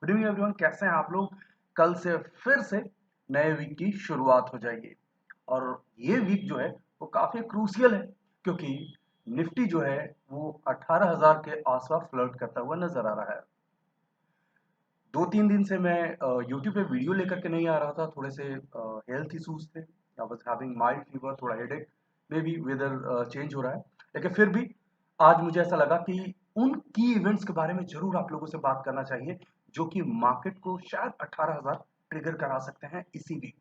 Good evening everyone, कैसे हैं आप लोग। कल से फिर से नए वीक की शुरुआत हो जाएगी और ये वीक जो है वो काफी क्रूशियल है क्योंकि निफ्टी जो है वो 18,000 के आसपास फ्लर्ट करता हुआ नजर आ रहा है। 2-3 दिन से मैं यूट्यूब पे वीडियो लेकर के नहीं आ रहा था, थोड़े से हेल्थ इश्यूज थे। I was having mild fever, थोड़ा headache, maybe weather change हो रहा है। लेकिन फिर भी आज मुझे ऐसा लगा कि उन की इवेंट्स के बारे में जरूर आप लोगों से बात करना चाहिए जो कि मार्केट को शायद 18,000 ट्रिगर करा सकते हैं इसी वीक।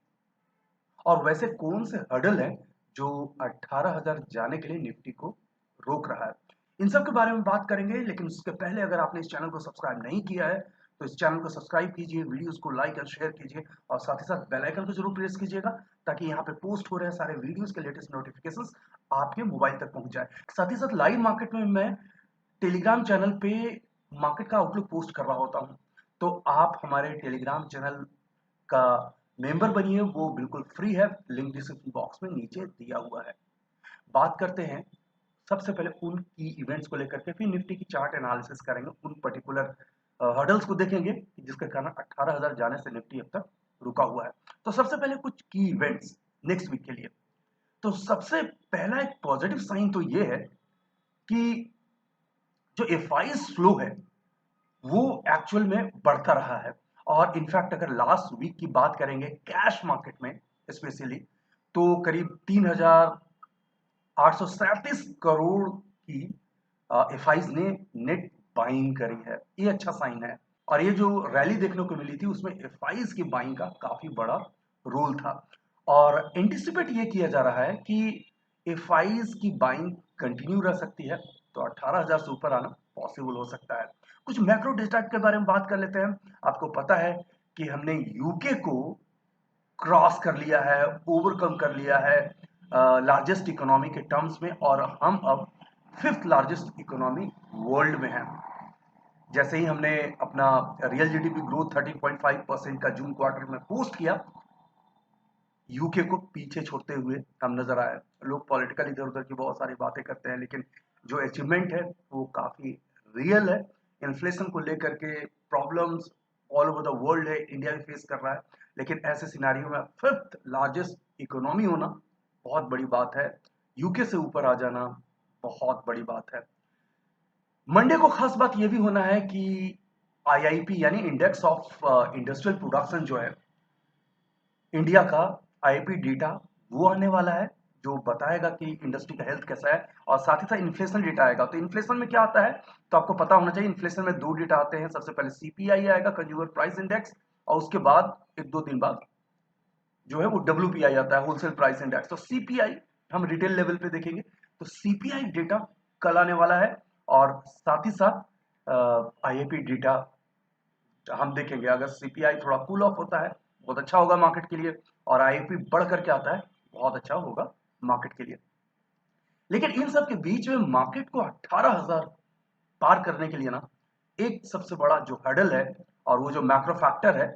और वैसे कौन से हर्डल हैं जो 18,000 जाने के लिए निफ्टी को रोक रहा है, इन सब के बारे में बात करेंगे। लेकिन उसके पहले अगर आपने इस चैनल को सब्सक्राइब नहीं किया है तो इस चैनल को सब्सक्राइब कीजिए, वीडियोस को लाइक और शेयर कीजिए और साथ ही साथ बेल आइकन को जरूर प्रेस कीजिएगा ताकि यहाँ पे पोस्ट हो रहे सारे वीडियोस के लेटेस्ट नोटिफिकेशंस आपके मोबाइल तक पहुंच जाए। साथ ही साथ लाइव मार्केट में मैं टेलीग्राम चैनल पे मार्केट का आउटलुक पोस्ट कर रहा होता हूँ, तो आप हमारे टेलीग्राम चैनल का मेंबर बनिए, वो बिल्कुल फ्री है, लिंक डिस्क्रिप्शन बॉक्स में नीचे दिया हुआ है। बात करते हैं सबसे पहले उन की इवेंट्स को लेकर के, फिर निफ्टी की चार्ट एनालिसिस करेंगे, उन पर्टिकुलर हर्डल्स को देखेंगे जिसके कारण 18,000 जाने से निफ्टी अब तक रुका हुआ है। तो सबसे पहले कुछ की इवेंट्स नेक्स्ट वीक के लिए। तो सबसे पहला एक पॉजिटिव साइन तो ये है कि जो एफआई फ्लो है वो एक्चुअल में बढ़ता रहा है। और इनफैक्ट अगर लास्ट वीक की बात करेंगे कैश मार्केट में स्पेशली, तो करीब 3,837 करोड़ की एफआईज ने नेट बाइंग करी है। ये अच्छा साइन है। और ये जो रैली देखने को मिली थी उसमें एफआईज की बाइंग का काफी बड़ा रोल था। और एंटिसिपेट ये किया जा रहा है कि एफआईज की बाइंग कंटिन्यू रह सकती है, तो 18,000 से ऊपर आना पॉसिबल हो सकता है। कुछ मैक्रो डेटा के बारे में बात कर लेते हैं। आपको पता है कि हमने यूके को क्रॉस कर लिया है, ओवरकम कर लिया है लार्जेस्ट इकोनॉमी के टर्म्स में, और हम अब फिफ्थ लार्जेस्ट इकोनॉमी वर्ल्ड में हैं। जैसे ही हमने अपना रियल जीडीपी ग्रोथ 13.5% का जून क्वार्टर में पोस्ट किया, यूके को पीछे छोड़ते हुए हम नजर आए। लोग पॉलिटिकल इधर उधर की बहुत सारी बातें करते हैं, लेकिन जो अचीवमेंट है वो काफी रियल है। इन्फ्लेशन को लेकर के problems all over the world है, इंडिया भी फेस कर रहा है, लेकिन ऐसे सिनारियों में फिफ्थ लार्जेस्ट इकोनॉमी होना बहुत बड़ी बात है। यूके से ऊपर आ जाना बहुत बड़ी बात है। मंडे को खास बात यह भी होना है कि आईआईपी यानी इंडेक्स ऑफ इंडस्ट्रियल प्रोडक्शन जो है इंडिया का, आईपी डेटा वो आने वाला है जो बताएगा कि इंडस्ट्री का हेल्थ कैसा है। और साथ ही साथ इन्फ्लेशन डेटा आएगा। तो इन्फ्लेशन में क्या आता है, तो आपको पता होना चाहिए। इन्फ्लेशन में दो डेटा आते हैं, सबसे पहले सीपीआई आएगा, कंज्यूमर प्राइस इंडेक्स, और उसके बाद एक दो दिन बाद जो है वो डब्ल्यूपीआई आता है, होलसेल प्राइस इंडेक्स। तो सीपीआई हम रिटेल लेवल पे देखेंगे, तो सीपीआई डेटा कल आने वाला है। और साथ ही साथ आईआईपी डेटा हम देखेंगे। अगर सीपीआई थोड़ा कूल ऑफ होता है बहुत अच्छा होगा मार्केट के लिए, और आईपी बढ़ करके आता है बहुत अच्छा होगा मार्केट के लिए। लेकिन इन सब के बीच में मार्केट को 18,000 पार करने के लिए ना एक सबसे बड़ा जो हर्डल है, और वो जो मैक्रो फैक्टर है,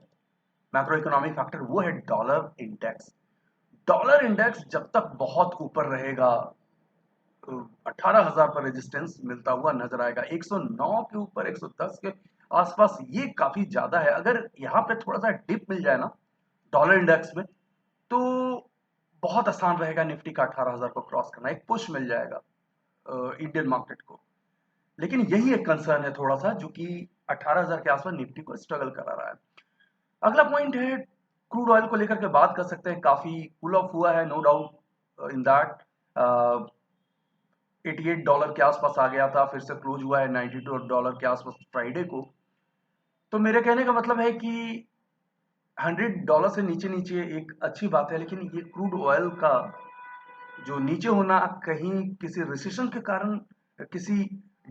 मैक्रो इकोनॉमिक फैक्टर, वो है डॉलर इंडेक्स। डॉलर इंडेक्स जब तक बहुत ऊपर रहेगा, 18,000 पर रेजिस्टेंस मिलता हुआ नजर आएगा। 109 के ऊपर, 110 के आसपास, ये काफी ज्यादा है। अगर यहाँ पे थोड़ा सा डिप मिल जाए ना डॉलर इंडेक्स में, तो बहुत आसान रहेगा निफ्टी का 18,000 को क्रॉस करना, एक पुश मिल जाएगा इंडियन मार्केट को। लेकिन यही एक कंसर्न है थोड़ा सा, जो कि 18,000 के आसपास निफ्टी को स्ट्रगल करा रहा है। अगला पॉइंट है क्रूड ऑयल को लेकर के बात कर सकते हैं। काफी कूल ऑफ हुआ है, नो डाउट इन दैट। $88 के आसपास आ गया था, फिर से क्लोज हुआ है $92 के आसपास फ्राइडे को। तो मेरे कहने का मतलब है कि $100 से नीचे नीचे एक अच्छी बात है, लेकिन ये क्रूड ऑयल का जो नीचे होना कहीं किसी रिसेशन के कारण, किसी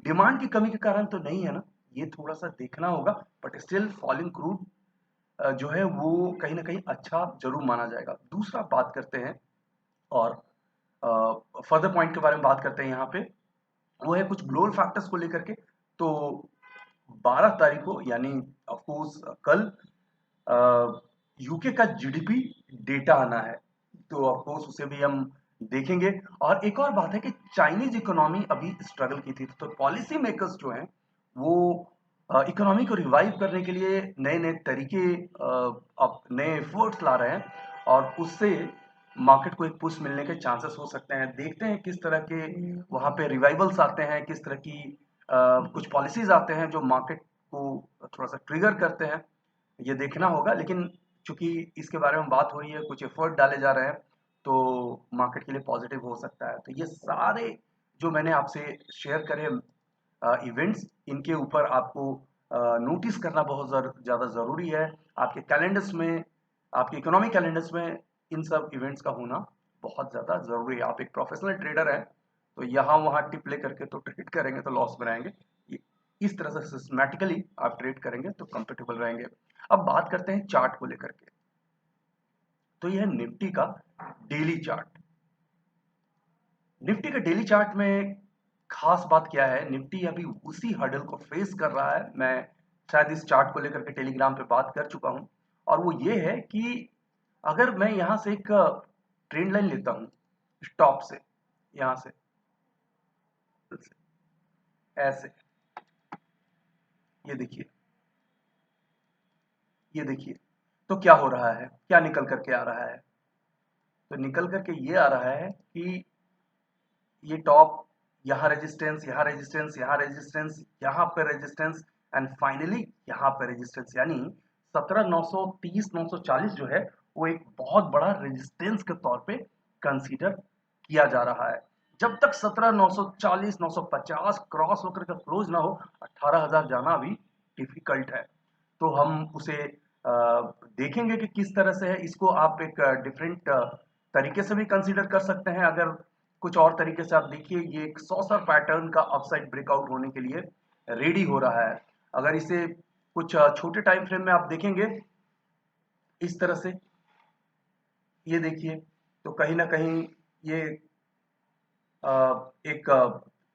डिमांड की कमी के कारण तो नहीं है ना, ये थोड़ा सा देखना होगा। बट स्टिल फॉलिंग क्रूड जो है वो कहीं ना कहीं अच्छा जरूर माना जाएगा। दूसरा बात करते हैं, और फर्दर पॉइंट के बारे में बात करते हैं यहाँ पे, वो है कुछ ग्लोबल फैक्टर्स को लेकर के। तो 12 तारीख को यानी ऑफ कोर्स कल यूके का जीडीपी डेटा आना है, तो ऑफ कोर्स उसे भी हम देखेंगे। और एक और बात है कि चाइनीज इकोनॉमी अभी स्ट्रगल की थी, तो पॉलिसी मेकर्स जो हैं वो इकोनॉमी को रिवाइव करने के लिए नए-नए तरीके अब नए एफर्ट्स ला रहे हैं और उससे मार्केट को एक पुश मिलने के चांसेस हो सकते हैं। देखते हैं किस तरह के वहाँ पे रिवाइवल्स आते हैं, किस तरह की कुछ पॉलिसीज़ आते हैं जो मार्केट को थोड़ा-सा ट्रिगर करते हैं, ये देखना होगा। लेकिन चूँकि इसके बारे में बात हो रही है, कुछ एफर्ट डाले जा रहे हैं, तो मार्केट के लिए पॉजिटिव हो सकता है। तो ये सारे जो मैंने आपसे शेयर करे इवेंट्स, इनके ऊपर आपको नोटिस करना बहुत ज़्यादा ज़रूरी है। आपके कैलेंडर्स में, आपके इकोनॉमिक कैलेंडर्स में इन सब इवेंट्स का होना बहुत ज़्यादा ज़रूरी है। आप एक प्रोफेशनल ट्रेडर हैं, तो यहाँ-वहाँ टिप ले करके तो ट्रेड करेंगे तो लॉस में रहेंगे। ये इस तरह से सिस्टमैटिकली आप ट्रेड करेंगे तो कंफर्टेबल रहेंगे। अब बात करते हैं चार्ट को लेकर के। तो यह निफ्टी का डेली चार्ट। निफ्टी के डेली चार्ट में खास बात क्या है, निफ्टी अभी उसी हर्डल को फेस कर रहा है। मैं शायद इस चार्ट को लेकर के टेलीग्राम पे बात कर चुका हूं, और वो ये है कि अगर मैं यहां से एक ट्रेंड लाइन लेता हूं स्टॉप से, यहां से ऐसे, ये देखिए, ये देखिए, तो क्या हो रहा है, क्या निकल करके आ रहा है? तो निकल करके ये आ रहा है कि ये टॉप, यहाँ रेजिस्टेंस, यहाँ रेजिस्टेंस, यहाँ रेजिस्टेंस, यहाँ पे रेजिस्टेंस, एंड फाइनली यहाँ पे रेजिस्टेंस, यानी 17,930 940 जो है वो एक बहुत बड़ा रेजिस्टेंस के तौर पे कंसीडर किया जा रहा है। जब तक 17,940 950 क्रॉस होकर के क्लोज ना हो, 18,000 जाना अभी डिफिकल्ट है। तो हम उसे देखेंगे कि किस तरह से है। इसको आप एक डिफरेंट तरीके से भी कंसीडर कर सकते हैं। अगर कुछ और तरीके से आप देखिए, ये एक सॉसर पैटर्न का अपसाइड ब्रेकआउट होने के लिए रेडी हो रहा है। अगर इसे कुछ छोटे टाइम फ्रेम में आप देखेंगे इस तरह से, ये देखिए, तो कहीं ना कहीं ये एक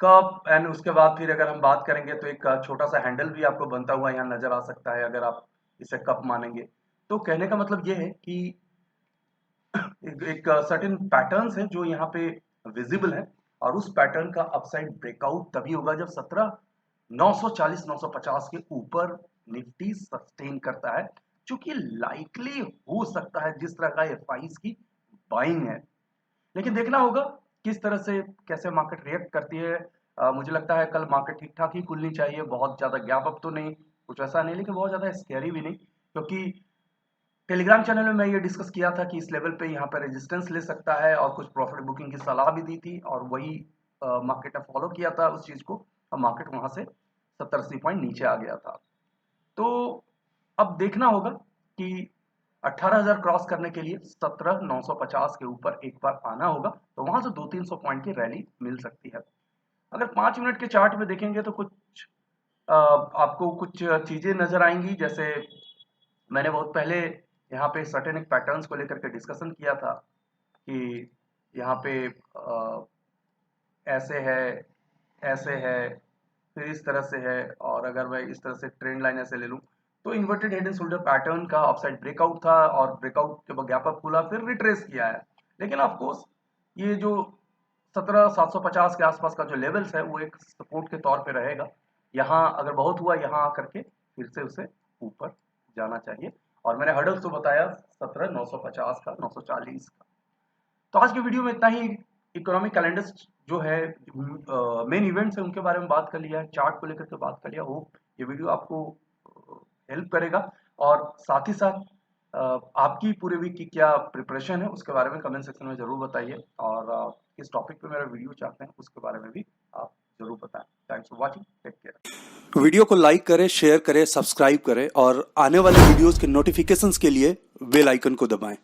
कप, एंड उसके बाद फिर अगर हम बात करेंगे तो एक छोटा सा हैंडल भी आपको बनता हुआ यहाँ नजर आ सकता है, अगर आप इसे कप मानेंगे। तो कहने का मतलब ये है कि एक सर्टेन पैटर्न्स है जो यहाँ पे विजिबल है, और उस पैटर्न का अपसाइड ब्रेकआउट तभी होगा जब 17,940 950 के ऊपर निफ्टी सस्टेन करता है, जो कि लाइकली हो सकता है जिस तरह का एफआईज की बाइंग है। लेकिन देखना होगा किस तरह से, कैसे मार्केट रिएक्ट करती है। मुझे लगता है कल मार्केट ठीक ठाक ही खुलनी चाहिए, बहुत ज्यादा गैप अप तो नहीं, कुछ ऐसा नहीं, लेकिन बहुत ज्यादा स्कैरी भी नहीं, क्योंकि टेलीग्राम चैनल में मैं ये डिस्कस किया था कि इस लेवल पे यहाँ पे रेजिस्टेंस ले सकता है, और कुछ प्रॉफिट बुकिंग की सलाह भी दी थी, और वही मार्केट ने फॉलो किया था उस चीज को, और मार्केट वहां से 70-80 पॉइंट नीचे आ गया था। तो अब देखना होगा कि 18,000 क्रॉस करने के लिए 17,950 के ऊपर एक बार आना होगा, तो वहां से 200-300 पॉइंट की रैली मिल सकती है। अगर 5 मिनट के चार्ट में देखेंगे तो कुछ आपको कुछ चीजें नजर आएंगी। जैसे मैंने बहुत पहले यहाँ पे सर्टेन एक पैटर्न्स को लेकर के डिस्कशन किया था कि यहाँ पे ऐसे है, ऐसे है, फिर इस तरह से है, और अगर मैं इस तरह से ट्रेंड लाइन ऐसे ले लूँ तो inverted head and shoulder pattern का अपसाइड ब्रेकआउट था, और ब्रेकआउट के बाद गैप अप खुला, फिर रिट्रेस किया है। लेकिन ऑफ कोर्स ये जो 17,750 के आसपास का जो लेवल्स है वो एक सपोर्ट के तौर पे रहेगा। यहाँ अगर बहुत हुआ, यहाँ आकर के फिर से उसे ऊपर जाना चाहिए। और मैंने हर्डल्स तो बताया 17,950 का, 940 का। तो आज की वीडियो में इतना ही। इकोनॉमिक कैलेंडर्स जो है, मेन इवेंट्स है, उनके बारे में बात कर लिया है, चार्ट को लेकर के बात कर लिया। होप ये वीडियो आपको हेल्प करेगा, और साथ ही साथ आपकी पूरे वीक की क्या प्रिपरेशन है उसके बारे में कमेंट सेक्शन में जरूर बताइए, और किस टॉपिक पे मेरा वीडियो चाहते हैं उसके बारे में भी आप जरूर बताएं। Thanks for watching, take care. Video को लाइक करें, शेयर करें, सब्सक्राइब करें, और आने वाले वीडियोस के नोटिफिकेशंस के लिए बेल आइकन को दबाएं।